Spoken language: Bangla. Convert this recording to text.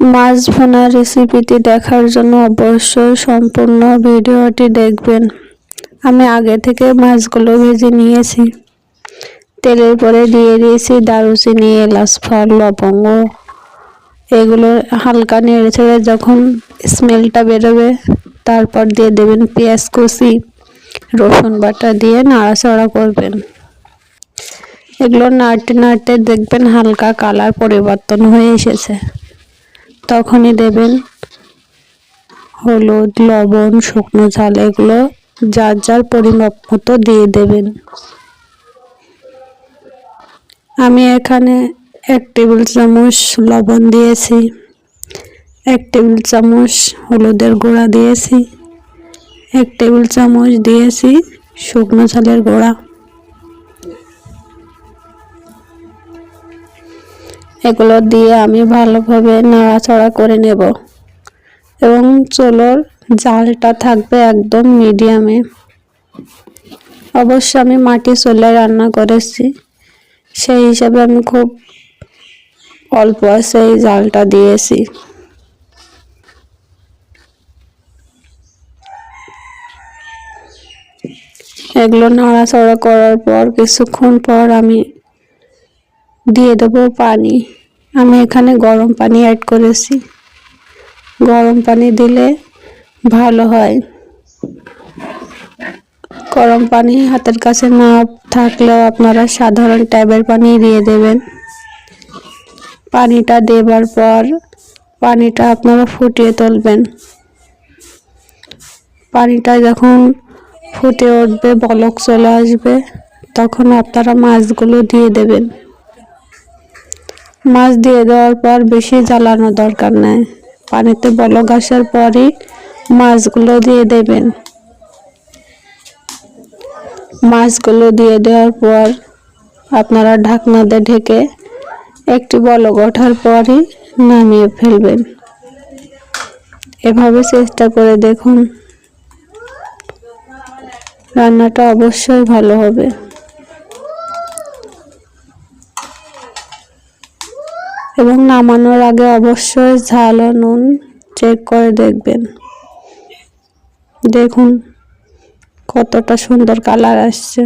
মাছ ভুনা রেসিপিটি দেখার জন্য অবশ্যই সম্পূর্ণ ভিডিওটি দেখবেন। আমি আগে থেকে মাছগুলো ভেজে নিয়েছি। তেলের পরে দিয়ে দিয়েছি দারুচিনি, এলাচ, ফল, লবঙ্গ। এগুলো হালকা নেড়ে ছেড়ে যখন স্মেলটা বেরোবে তারপর দিয়ে দেবেন পেঁয়াজ কুচি, রসুন বাটা দিয়ে নাড়াচাড়া করবেন। এগুলো নাড়তে নাড়তে দেখবেন হালকা কালার পরিবর্তন হয়ে এসেছে। তখনই দেবেন হলুদ, লবণ, শুকনো ঝাল, এগুলো যার যার পরিমাপ মতো দিয়ে দেবেন। আমি এখানে 1 টেবিল চামচ লবণ দিয়েছি, 1 টেবিল চামচ হলুদের গুঁড়া দিয়েছি, 1 টেবিল চামচ দিয়েছি শুকনো ঝালের গুঁড়া। এগুলো দিয়ে আমি ভালোভাবে নাড়াচাড়া করে নেব এবং চুলোর জালটা থাকবে একদম মিডিয়ামে। অবশ্য আমি মাটির চুলায় রান্না করেছি, সেই হিসাবে আমি খুব অল্প আছে এই জালটা দিয়েছি। এগুলো নাড়াচাড়া করার পর কিছুক্ষণ পর আমি দিয়ে দেবো পানি। আমি এখানে গরম পানি অ্যাড করেছি। গরম পানি দিলে ভালো হয়। গরম পানি হাতের কাছে না থাকলেও আপনারা সাধারণ ট্যাপের পানি দিয়ে দেবেন। পানিটা দেবার পর পানিটা আপনারা ফুটিয়ে তুলবেন। পানিটা যখন ফুটে উঠবে, বলক চলে আসবে, তখন আপনারা মাছগুলো দিয়ে দেবেন। মাছ দিয়ে দেওয়ার পর বেশি জ্বালানো দরকার নেই। পানিতে বলক আসার পরই মাছগুলো দিয়ে দেবেন। মাছগুলো দিয়ে দেওয়ার পর আপনারা ঢাকনা দিয়ে ঢেকে একটু বলক ওঠার পরই নামিয়ে ফেলবেন। এভাবে চেষ্টা করে দেখুন, রান্নাটা অবশ্যই ভালো হবে। এবং নামানোর আগে অবশ্যই ঝাল ও নুন চেক করে দেখবেন। দেখুন কতটা সুন্দর কালার আসছে।